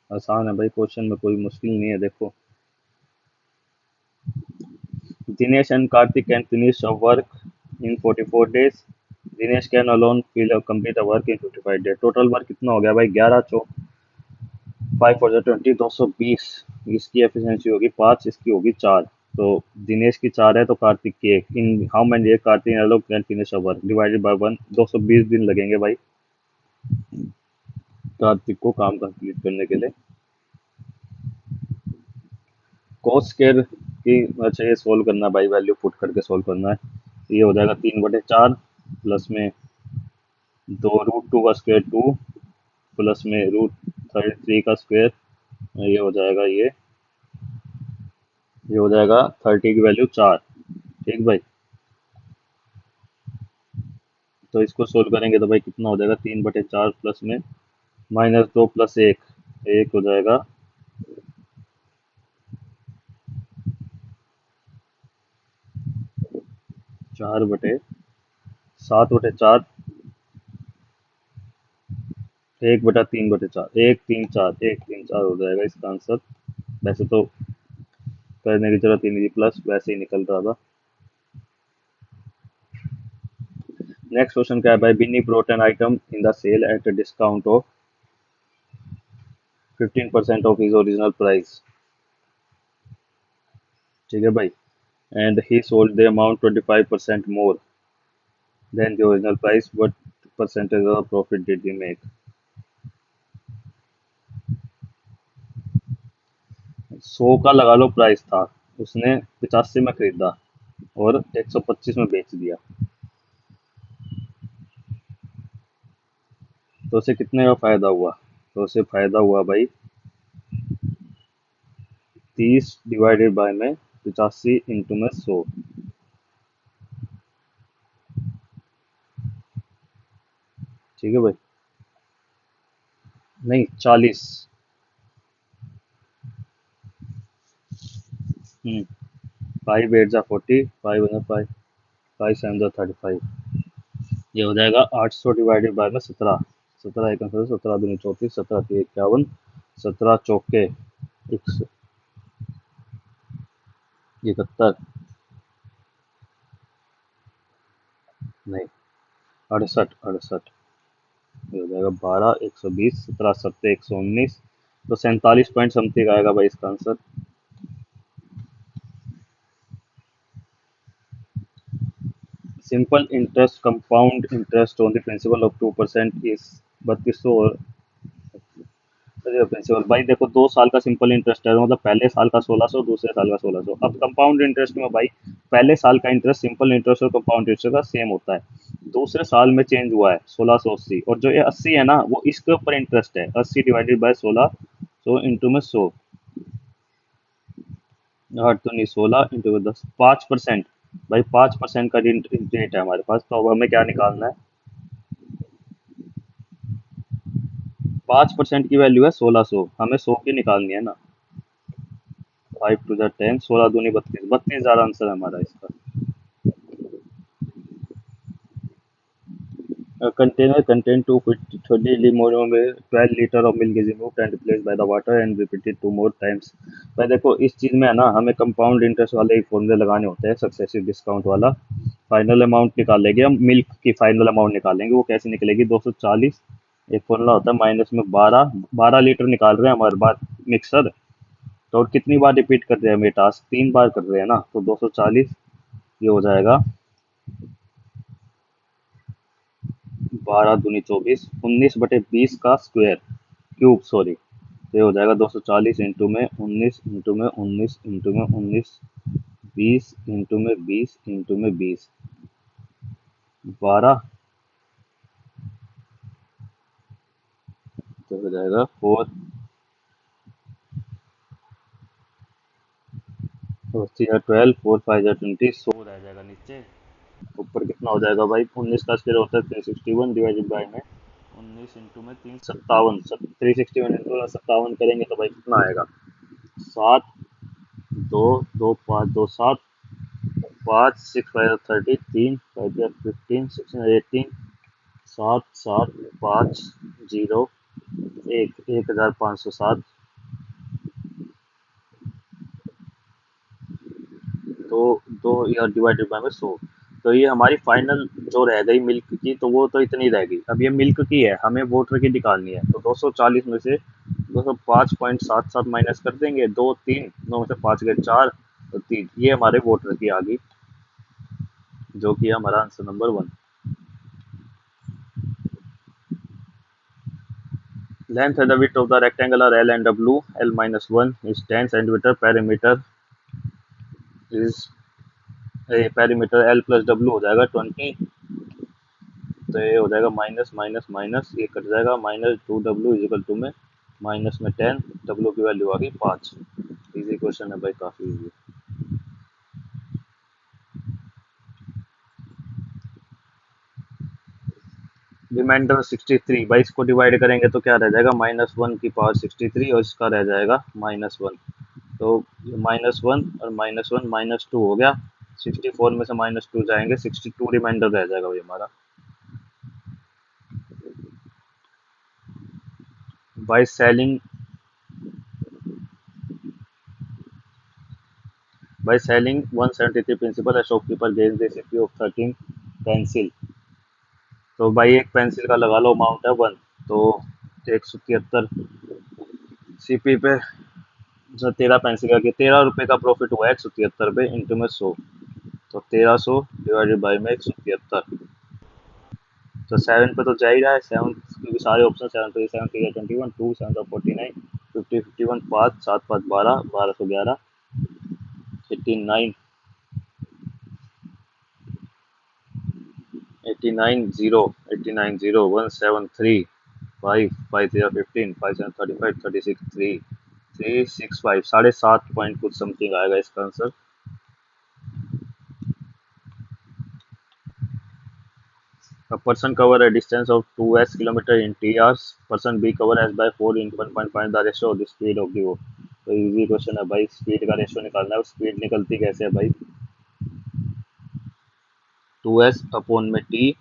A: आसान है भाई, क्वेश्चन में कोई मुश्किल नहीं है, देखो। Dinesh and Kartik can finish a work in 44 days। Dinesh can alone fill complete a work in 55 days। Total work कितना हो गया भाई, 11 चौ 5 4 20, 220। इसकी एफिशिएंसी होगी 5, इसकी होगी 4। तो दिनेश की 4 है, तो कार्तिक की 1। In how many days Kartik alone can finish a work divided by 1, 220 दिन लगेंगे भाई कार्तिक को काम कंप्लीट करने के लिए। कॉस स्क्वायर की, अच्छा ये सोल्व करना है भाई, वैल्यू पुट करके सोल्व करना है। तो ये हो जाएगा 3/4 प्लस में 2√2 का स्क्वायर 2, प्लस में √33 का स्क्वायर, ये हो जाएगा, ये हो जाएगा 30 की वैल्यू 4। ठीक भाई, तो इसको सोल्व करेंगे तो भाई कितना हो जाएगा, 3/4 प्लस में -2 प्लस 1, एक हो जाएगा 4/7/4, 1/3/4, 1 3 4, 1 3 4 हो जाएगा इसका आंसर। वैसे तो करने की जरूरत ही नहीं थी, प्लस वैसे ही निकल रहा था। नेक्स्ट क्वेश्चन क्या है भाई, Binny brought an item in the sale at a discount of 15% of his original price. ठीक है भाई, and he sold the amount 25% more than the original price, what percentage of profit did he make. 100 का लगा लो प्राइस था, उसने 85 में खरीदा और 125 में बेच दिया, तो उसे कितने का फायदा हुआ, तो उसे फायदा हुआ भाई 30 डिवाइडेड बाय में 85 इंटू में 100। ठीक है भाई, नहीं 40। 5 8 जा 40, 5 5 7 जा 35, ये हो जाएगा 800 डिवाइडेड बाय में 17। 17 एक 17 दूनी 34, 17 3 51, 17 चौके 71, नहीं 68, ये हो जाएगा 12, 120, 17 119, तो 47 पॉइंट समथिंग आएगा भाई इसका answer. Simple interest compound interest on the principle of 2% is 3200। और प्रिंसिपल भाई देखो, 2 साल का सिंपल इंटरेस्ट है, मतलब पहले साल का 1600, दूसरे साल का 1600। अब कंपाउंड इंटरेस्ट में भाई पहले साल का इंटरेस्ट सिंपल इंटरेस्ट और कंपाउंड इंटरेस्ट का सेम होता है, दूसरे साल में चेंज हुआ है 1680, और जो ये 80 है ना, वो इसके ऊपर इंटरेस्ट है, 80 डिवाइडेड बाय 1600 इंटू में 100, 8 तो नहीं 16 इंटू में 10, 5%। भाई 5% का रेट है हमारे पास, तो अब हमें क्या निकालना है, 5% की वैल्यू है 1600, हमें 100 की निकालनी है ना। 5 2 जा 10, 16 दूनी 32, 32,000 आंसर है हमारा इसका। A container contain 230 more में 12 litre of milk is removed and replaced by the water and repeated 2 more times. भाई देखो इस चीज में है ना, हमें कंपाउंड इंटरेस्ट वाले ही फॉर्मूले लगाने होते हैं, सक्सेसिव डिस्काउंट वाला। फाइनल अमाउंट निकालेंगे हम, मिल्क की फाइनल अमाउंट निकालेंगे, वो कैसे निकलेगी, 240। एक फॉर्मूला होता है माइनस में 12, 12 लीटर निकाल रहे हैं हमारे बार मिक्सर। तो और कितनी बार रिपीट कर रहे हैं हम ये टास्क, 3 बार कर रहे हैं ना, तो 240 ये हो जाएगा 12 दूनी 24, 19/20 का स्क्वायर, क्यूब सॉरी। तो ये हो जाएगा 240 इंटू में 19 इंटू में 19 इंटू में 19, 20 इंटू में 20 इंटू में 20, 12। तो हो जाएगा 4, तो 12, 4 5 20, 100 रह जाएगा नीचे। ऊपर कितना हो जाएगा भाई, 19 का स्क्वायर होता है 361 डिवाइडेड बाय में 19 इंटू में 357, 361 इंटू 57 करेंगे तो भाई कितना आएगा, 7, 2, 2 5 2 7, 5 6 5 30, 3 5 15 16 18, 7 7 5 0 1, 1507। तो दो या डिवाइडेड बाय में 100। तो ये हमारी फाइनल जो रह गई मिल्क की, तो वो तो इतनी रह गई। अब ये मिल्क की है, हमें वाटर की निकालनी है, तो 240 में से 205.77 माइनस कर देंगे, 2 3 9 में से 5 गए 4, तो 3, ये हमारे वाटर की आ गई, जो कि हमारा answer number 1। Length and the width of the rectangle are L and W. L minus 1 is 10 centimeter. Is perimeter L plus W हो जाएगा 20। तो ये हो जाएगा माइनस माइनस माइनस, ये कट जाएगा, -2W इजिकल टू में माइनस में 10, W की वैल्यू आ गई 5। इजी क्वेश्चन है भाई, काफी इजी। रिमाइंडर 63, भाई इसको डिवाइड करेंगे तो क्या रह जाएगा, -1 की पावर 63 और इसका रह जाएगा -1। तो -1 और -1 -2 हो गया, 64 में से -2 जाएंगे, 62 रिमाइंडर रह जाएगा भाई हमारा। By selling by selling 173 principal, a shopkeeper gains the recipe of 13 pencil. तो भाई एक पेंसिल का लगा लो अमाउंट है 1, तो 173 सीपी पे जो 13 पेंसिल का, 13 रुपए का प्रॉफिट हुआ है 173 पे, इंटू में 100, तो 1300 डिवाइडेड बाई में 173। तो 7 पे तो जा ही रहा है, 7 क्योंकि सारे ऑप्शन 7 पे, 7 3 21, 2 7 49, 50 51, 5 7 5 12, 1211, 89, 89 0, 89 0, 173, 5 5 0 15, 5 7 35, 36 3 365, 7.5 पॉइंट कुछ समथिंग आएगा इसका answer. A person cover a distance of 2s kilometer in t hours. Person B cover s by 4 in 1.5 the ratio of the speed of the boat. तो इजी क्वेश्चन है भाई, स्पीड का रेशियो निकालना है। स्पीड निकलती कैसे है भाई, 2s अपॉन में t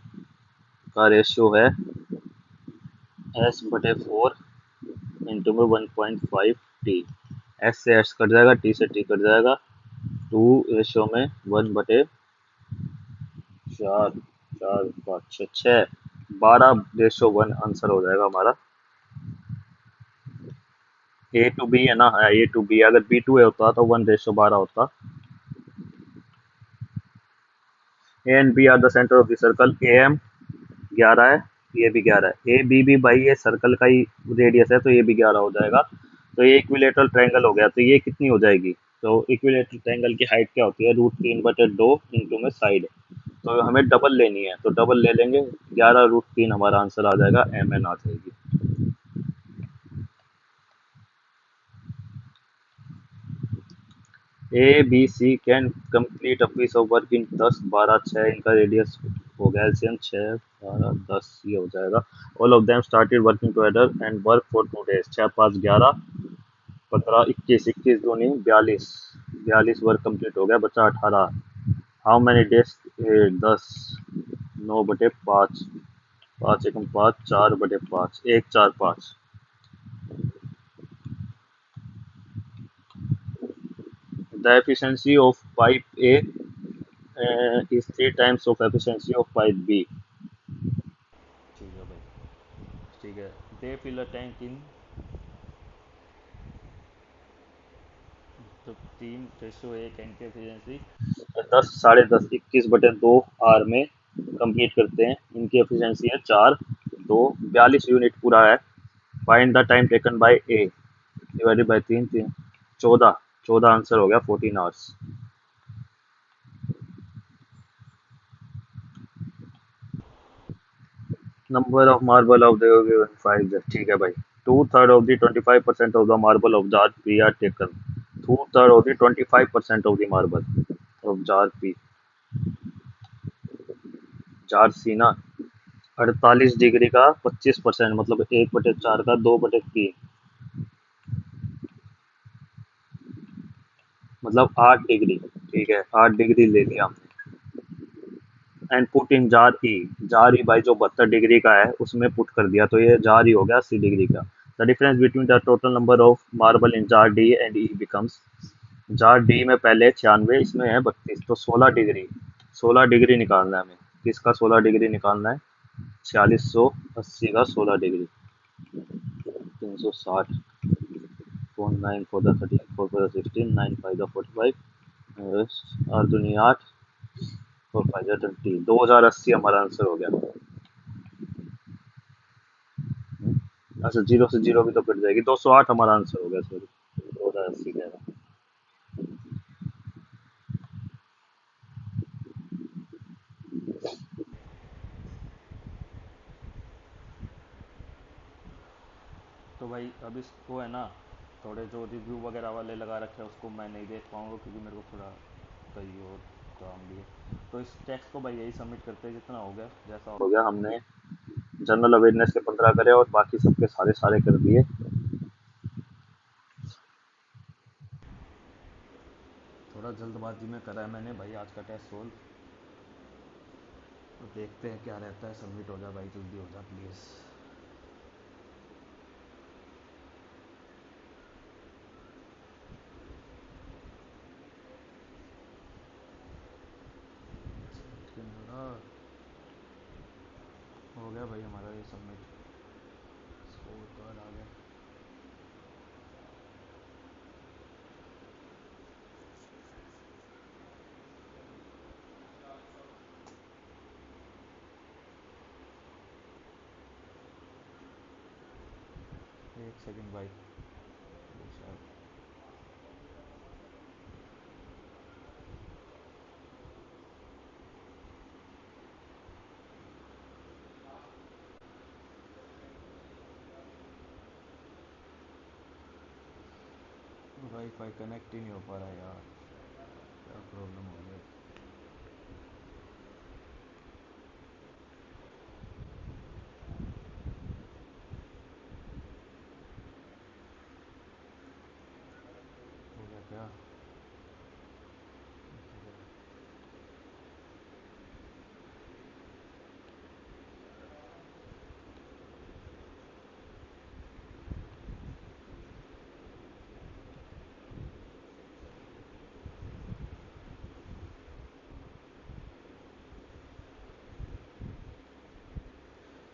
A: का रेशियो है s/4 इंटू में 1.5 t। s से s कट जाएगा, t से t कट जाएगा, 2 रेशियो में 1/4, 4 5 6, 12/1 आंसर हो जाएगा हमारा। ए टू बी है ना, ए टू बी, अगर बी टू ए होता तो 1/12 होता। A and B are the centre of the circle, A M 11 है, ये भी 11 है, ए बी भी भाई ये सर्कल का ही रेडियस है, तो ये भी 11 हो जाएगा। तो ये इक्विलेटरल ट्रायंगल हो गया, तो ये कितनी हो जाएगी, तो इक्विलेटरल ट्रायंगल की हाइट क्या होती है, √3/2 इंटू में साइड। तो हमें डबल लेनी है, तो डबल ले लेंगे, 11√3 हमारा आंसर आ जाएगा, एम एन आ जाएगी। A B C can complete a piece of work in 10 12 6, इनका रेडियस हो गया एलसीएम 6 12 10, ये हो जाएगा। All of them started working together and work for 2 days, 6 5 11 15 21, 21 दूनी 42, 42 वर्क कंप्लीट हो गया, बचा 18। हाउ मैनी डेज, 10, 9/5, पाँच एकम पाँच, 4/5, 1, 4, 5। The efficiency of pipe A is 3 times of efficiency of pipe B. ठीक है भाई, ठीक है। दे फिल अ टैंक इन तो 3:1 टैंक की एफिशिएंसी 10, 10.5, 21/2 आर में कंप्लीट करते हैं। इनकी एफिशिएंसी है 42 यूनिट पूरा है। Find the time taken by A divided by 3, 14, 14 answer हो गया 14 hours. Number of marble of the 5, ठीक है भाई। 2/3 of the 25% of the marble of jar P R taken. 2/3 of the 25% of the marble of jar P. Jar C ना 48 डिग्री का 25%, मतलब 1/4 का 2/3, मतलब 8 डिग्री। ठीक है, 8 डिग्री ले लिया हमने। And put in jar E. Jar E भाई जो 72 डिग्री का है उसमें पुट कर दिया, तो ये जार ई हो गया 80 डिग्री का। The difference between the total number of marble in jar D and E becomes. Jar D में पहले 96, इसमें है 32, तो 16 डिग्री। 16 डिग्री निकालना है हमें। किसका 16 डिग्री निकालना है? 4680 का 16 degree. 360, 4 9 for the 13, 4 for the 16, 9 5 the 45, और दुनिया 8, 4 5 the 20। 2080 हमारा आंसर हो गया। अच्छा, जीरो से जीरो भी तो कट जाएगी। 208 हमारा आंसर हो गया, सॉरी। 2080 कह रहा। तो भाई अब इसको है ना, थोड़े जो रिव्यू वगैरह वाले लगा रखे हैं उसको मैं नहीं देख पाऊंगा क्योंकि मेरे को थोड़ा कहीं और काम भी है। तो इस टेक्स्ट को भाई यही सबमिट करते हैं जितना हो गया, जैसा हो गया। हमने जनरल अवेयरनेस के 15 करे और बाकी सबके सारे सारे कर दिए। थोड़ा जल्दबाजी में करा है मैंने भाई आज का टेस्ट सोल्व। तो देखते हैं क्या रहता है। सबमिट हो जा भाई, जल्दी हो जा प्लीज़। हो गया भाई हमारा ये सबमिट। स्कोर कार्ड आ गया। एक सेकंड भाई, ये शायद वाईफाई कनेक्ट ही नहीं हो पा रहा है यार, क्या प्रॉब्लम हो गया। हो गया क्या?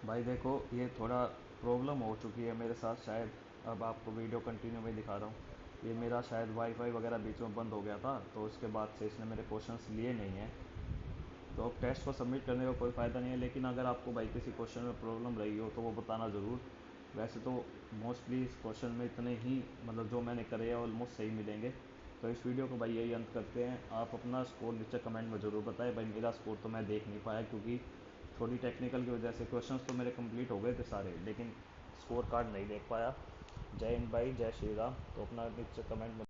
A: भाई देखो, ये थोड़ा प्रॉब्लम हो चुकी है मेरे साथ शायद। अब आपको वीडियो कंटिन्यू में दिखा रहा हूँ। ये मेरा शायद वाईफाई वगैरह बीच में बंद हो गया था, तो उसके बाद से इसने मेरे क्वेश्चंस लिए नहीं हैं। तो अब टेस्ट को सबमिट करने का कोई फ़ायदा नहीं है, लेकिन अगर आपको भाई किसी क्वेश्चन में प्रॉब्लम रही हो तो वो बताना ज़रूर। वैसे तो मोस्टली इस क्वेश्चन में इतने ही, मतलब जो मैंने करे हैं ऑलमोस्ट सही मिलेंगे। तो इस वीडियो को भाई यही अंत करते हैं। आप अपना स्कोर नीचे कमेंट में ज़रूर बताएं। भाई मेरा स्कोर तो मैं देख नहीं पाया क्योंकि थोड़ी टेक्निकल की वजह से क्वेश्चंस तो मेरे कंप्लीट हो गए थे सारे, लेकिन स्कोर कार्ड नहीं देख पाया। जय हिंद भाई, जय श्री राम। तो अपना नीचे कमेंट में